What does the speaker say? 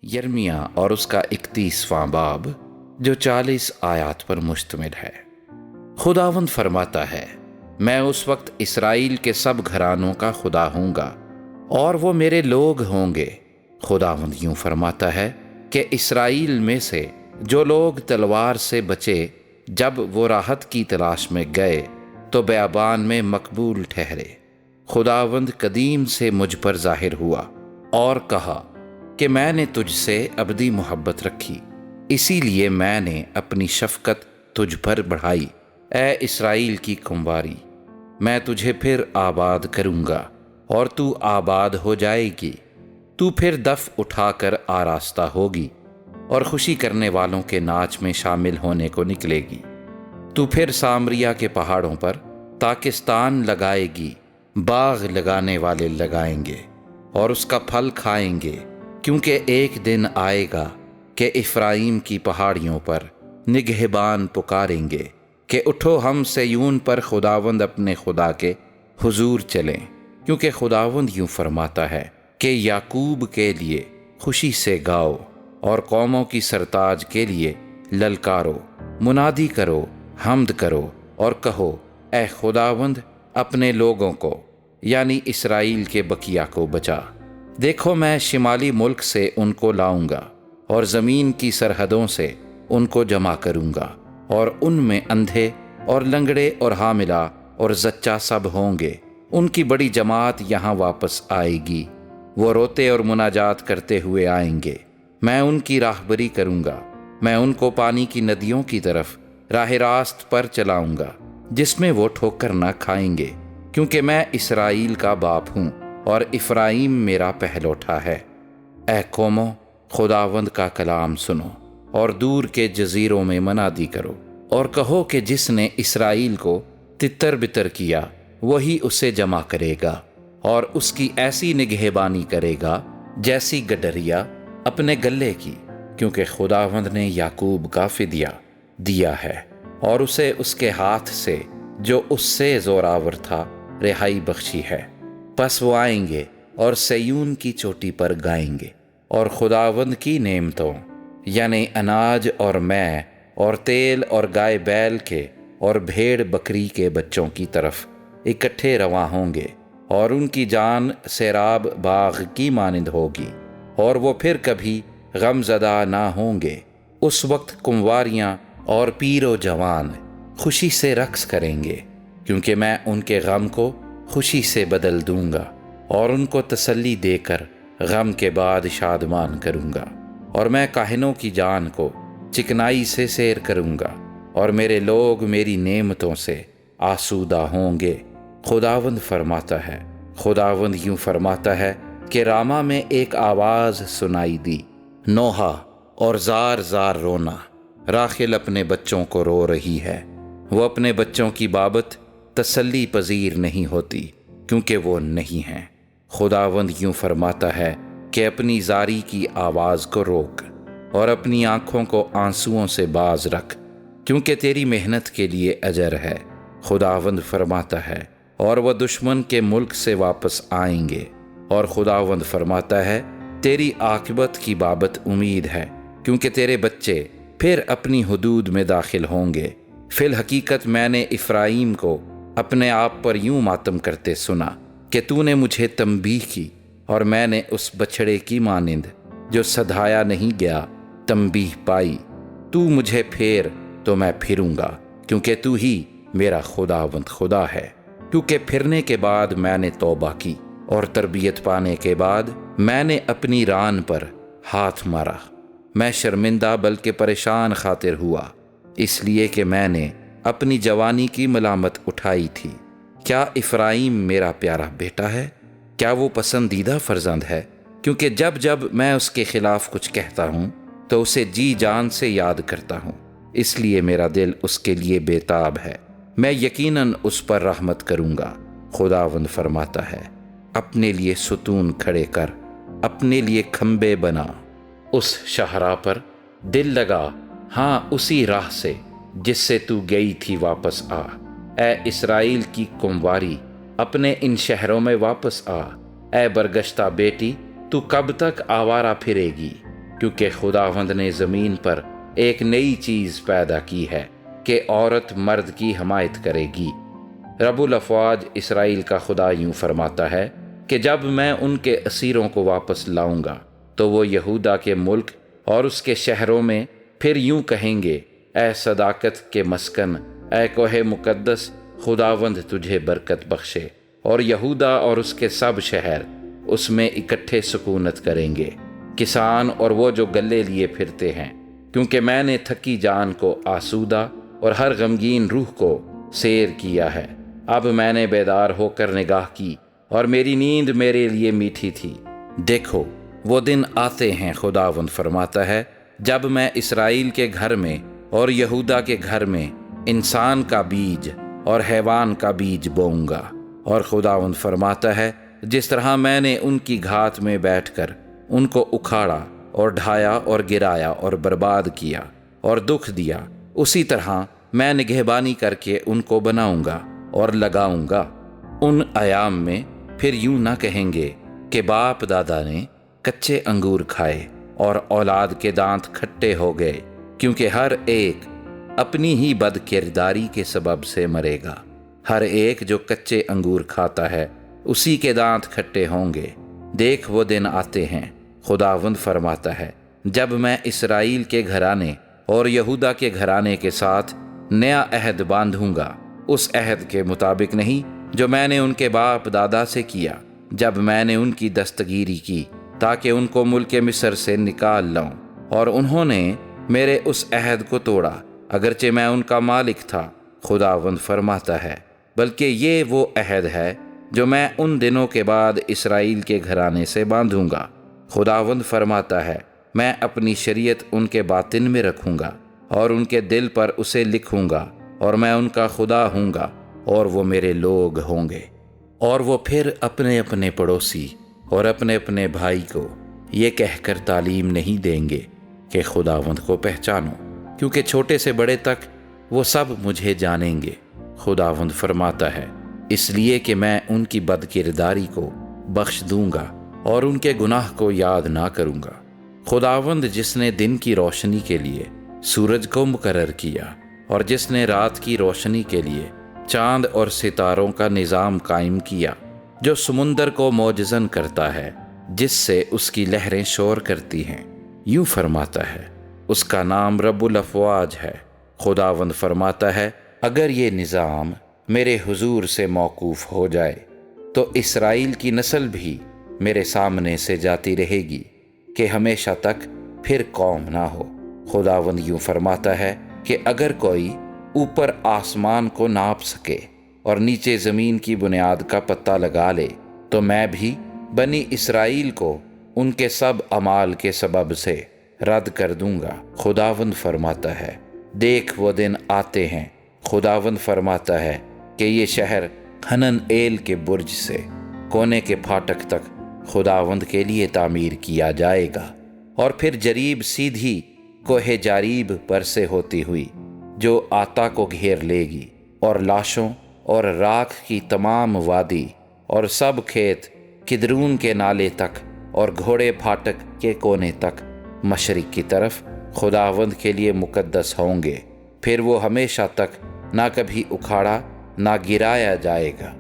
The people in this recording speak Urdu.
یرمیہ اور اس کا 31واں باب جو 40 آیات پر مشتمل ہے۔ خداوند فرماتا ہے، میں اس وقت اسرائیل کے سب گھرانوں کا خدا ہوں گا اور وہ میرے لوگ ہوں گے۔ خداوند یوں فرماتا ہے کہ اسرائیل میں سے جو لوگ تلوار سے بچے جب وہ راحت کی تلاش میں گئے تو بیابان میں مقبول ٹھہرے۔ خداوند قدیم سے مجھ پر ظاہر ہوا اور کہا کہ میں نے تجھ سے ابدی محبت رکھی، اسی لیے میں نے اپنی شفقت تجھ پر بڑھائی۔ اے اسرائیل کی کنواری، میں تجھے پھر آباد کروں گا اور تو آباد ہو جائے گی۔ تو پھر دف اٹھا کر آراستہ ہوگی اور خوشی کرنے والوں کے ناچ میں شامل ہونے کو نکلے گی۔ تو پھر سامریا کے پہاڑوں پر تاکستان لگائے گی، باغ لگانے والے لگائیں گے اور اس کا پھل کھائیں گے، کیونکہ ایک دن آئے گا کہ افرائیم کی پہاڑیوں پر نگہبان پکاریں گے کہ اٹھو ہم سیون پر خداوند اپنے خدا کے حضور چلیں، کیونکہ خداوند یوں فرماتا ہے کہ یعقوب کے لیے خوشی سے گاؤ اور قوموں کی سرتاج کے لیے للکارو، منادی کرو، حمد کرو اور کہو، اے خداوند اپنے لوگوں کو یعنی اسرائیل کے بقیہ کو بچا۔ دیکھو میں شمالی ملک سے ان کو لاؤں گا اور زمین کی سرحدوں سے ان کو جمع کروں گا، اور ان میں اندھے اور لنگڑے اور حاملہ اور زچہ سب ہوں گے۔ ان کی بڑی جماعت یہاں واپس آئے گی، وہ روتے اور مناجات کرتے ہوئے آئیں گے۔ میں ان کی راہبری کروں گا، میں ان کو پانی کی ندیوں کی طرف راہ راست پر چلاؤں گا، جس میں وہ ٹھوکر نہ کھائیں گے، کیونکہ میں اسرائیل کا باپ ہوں اور افرائیم میرا پہلوٹا ہے۔ اے قوموں، خداوند کا کلام سنو اور دور کے جزیروں میں منادی کرو اور کہو کہ جس نے اسرائیل کو تتر بتر کیا وہی اسے جمع کرے گا اور اس کی ایسی نگہبانی کرے گا جیسی گڈریا اپنے گلے کی، کیونکہ خداوند نے یعقوب کا فدیہ دیا ہے اور اسے اس کے ہاتھ سے جو اس سے زوراور تھا رہائی بخشی ہے۔ پس وہ آئیں گے اور سیون کی چوٹی پر گائیں گے اور خداوند کی نعمتوں یعنی اناج اور مے اور تیل اور گائے بیل کے اور بھیڑ بکری کے بچوں کی طرف اکٹھے رواں ہوں گے، اور ان کی جان سیراب باغ کی مانند ہوگی، اور وہ پھر کبھی غم زدہ نہ ہوں گے۔ اس وقت کنواریاں اور پیر و جوان خوشی سے رقص کریں گے، کیونکہ میں ان کے غم کو خوشی سے بدل دوں گا اور ان کو تسلی دے کر غم کے بعد شادمان کروں گا، اور میں کاہنوں کی جان کو چکنائی سے سیر کروں گا، اور میرے لوگ میری نعمتوں سے آسودہ ہوں گے۔ خداوند فرماتا ہے، خداوند یوں فرماتا ہے کہ راما میں ایک آواز سنائی دی، نوحہ اور زار زار رونا۔ راخل اپنے بچوں کو رو رہی ہے، وہ اپنے بچوں کی بابت تسلی پذیر نہیں ہوتی، کیونکہ وہ نہیں ہیں۔ خداوند یوں فرماتا ہے کہ اپنی زاری کی آواز کو روک اور اپنی آنکھوں کو آنسوؤں سے باز رکھ، کیونکہ تیری محنت کے لیے اجر ہے۔ خداوند فرماتا ہے، اور وہ دشمن کے ملک سے واپس آئیں گے، اور خداوند فرماتا ہے تیری عاقبت کی بابت امید ہے، کیونکہ تیرے بچے پھر اپنی حدود میں داخل ہوں گے۔ فی الحقیقت میں نے افرائیم کو اپنے آپ پر یوں ماتم کرتے سنا کہ تو نے مجھے تنبیہ کی، اور میں نے اس بچھڑے کی مانند جو سدھایا نہیں گیا تنبیہ پائی۔ تو مجھے پھیر تو میں پھروں گا، کیونکہ تو ہی میرا خداوند خدا ہے۔ کیونکہ پھرنے کے بعد میں نے توبہ کی، اور تربیت پانے کے بعد میں نے اپنی ران پر ہاتھ مارا۔ میں شرمندہ بلکہ پریشان خاطر ہوا، اس لیے کہ میں نے اپنی جوانی کی ملامت اٹھائی تھی۔ کیا افرائیم میرا پیارا بیٹا ہے؟ کیا وہ پسندیدہ فرزند ہے؟ کیونکہ جب جب میں اس کے خلاف کچھ کہتا ہوں تو اسے جی جان سے یاد کرتا ہوں، اس لیے میرا دل اس کے لیے بےتاب ہے۔ میں یقیناً اس پر رحمت کروں گا۔ خداوند فرماتا ہے، اپنے لیے ستون کھڑے کر، اپنے لیے کھمبے بنا، اس شاہراہ پر دل لگا، ہاں اسی راہ سے جس سے تو گئی تھی واپس آ۔ اے اسرائیل کی کنواری، اپنے ان شہروں میں واپس آ۔ اے برگشتہ بیٹی، تو کب تک آوارہ پھرے گی؟ کیونکہ خداوند نے زمین پر ایک نئی چیز پیدا کی ہے کہ عورت مرد کی حمایت کرے گی۔ رب الافواج اسرائیل کا خدا یوں فرماتا ہے کہ جب میں ان کے اسیروں کو واپس لاؤں گا تو وہ یہودا کے ملک اور اس کے شہروں میں پھر یوں کہیں گے، اے صداقت کے مسکن، اے کوہ مقدس، خداوند تجھے برکت بخشے، اور یہودا اور اس کے سب شہر اس میں اکٹھے سکونت کریں گے، کسان اور وہ جو گلے لیے پھرتے ہیں، کیونکہ میں نے تھکی جان کو آسودہ اور ہر غمگین روح کو سیر کیا ہے۔ اب میں نے بیدار ہو کر نگاہ کی اور میری نیند میرے لیے میٹھی تھی۔ دیکھو وہ دن آتے ہیں، خداوند فرماتا ہے، جب میں اسرائیل کے گھر میں اور یہودا کے گھر میں انسان کا بیج اور حیوان کا بیج بوؤں گا۔ اور خداوند فرماتا ہے، جس طرح میں نے ان کی گھات میں بیٹھ کر ان کو اکھاڑا اور ڈھایا اور گرایا اور برباد کیا اور دکھ دیا، اسی طرح میں نگہبانی کر کے ان کو بناؤں گا اور لگاؤں گا۔ ان ایام میں پھر یوں نہ کہیں گے کہ باپ دادا نے کچے انگور کھائے اور اولاد کے دانت کھٹے ہو گئے، کیونکہ ہر ایک اپنی ہی بد کرداری کے سبب سے مرے گا۔ ہر ایک جو کچے انگور کھاتا ہے اسی کے دانت کھٹے ہوں گے۔ دیکھ وہ دن آتے ہیں، خداوند فرماتا ہے، جب میں اسرائیل کے گھرانے اور یہودا کے گھرانے کے ساتھ نیا عہد باندھوں گا، اس عہد کے مطابق نہیں جو میں نے ان کے باپ دادا سے کیا جب میں نے ان کی دستگیری کی تاکہ ان کو ملک مصر سے نکال لاؤں، اور انہوں نے میرے اس عہد کو توڑا اگرچہ میں ان کا مالک تھا، خداوند فرماتا ہے۔ بلکہ یہ وہ عہد ہے جو میں ان دنوں کے بعد اسرائیل کے گھرانے سے باندھوں گا، خداوند فرماتا ہے، میں اپنی شریعت ان کے باطن میں رکھوں گا اور ان کے دل پر اسے لکھوں گا، اور میں ان کا خدا ہوں گا اور وہ میرے لوگ ہوں گے۔ اور وہ پھر اپنے اپنے پڑوسی اور اپنے اپنے بھائی کو یہ کہہ کر تعلیم نہیں دیں گے کہ خداوند کو پہچانو، کیونکہ چھوٹے سے بڑے تک وہ سب مجھے جانیں گے، خداوند فرماتا ہے، اس لیے کہ میں ان کی بد کرداری کو بخش دوں گا اور ان کے گناہ کو یاد نہ کروں گا۔ خداوند جس نے دن کی روشنی کے لیے سورج کو مقرر کیا اور جس نے رات کی روشنی کے لیے چاند اور ستاروں کا نظام قائم کیا، جو سمندر کو موجزن کرتا ہے جس سے اس کی لہریں شور کرتی ہیں، یوں فرماتا ہے، اس کا نام رب الافواج ہے۔ خداوند فرماتا ہے، اگر یہ نظام میرے حضور سے موقوف ہو جائے تو اسرائیل کی نسل بھی میرے سامنے سے جاتی رہے گی کہ ہمیشہ تک پھر قوم نہ ہو۔ خداوند یوں فرماتا ہے کہ اگر کوئی اوپر آسمان کو ناپ سکے اور نیچے زمین کی بنیاد کا پتہ لگا لے تو میں بھی بنی اسرائیل کو ان کے سب اعمال کے سبب سے رد کر دوں گا، خداوند فرماتا ہے۔ دیکھ وہ دن آتے ہیں، خداوند فرماتا ہے، کہ یہ شہر ہنن ایل کے برج سے کونے کے پھاٹک تک خداوند کے لیے تعمیر کیا جائے گا، اور پھر جریب سیدھی کوہ جاریب پر سے ہوتی ہوئی جو آتا کو گھیر لے گی، اور لاشوں اور راکھ کی تمام وادی اور سب کھیت کدرون کے نالے تک اور گھوڑے پھاٹک کے کونے تک مشرق کی طرف خداوند کے لیے مقدس ہوں گے، پھر وہ ہمیشہ تک نہ کبھی اکھاڑا نہ گرایا جائے گا۔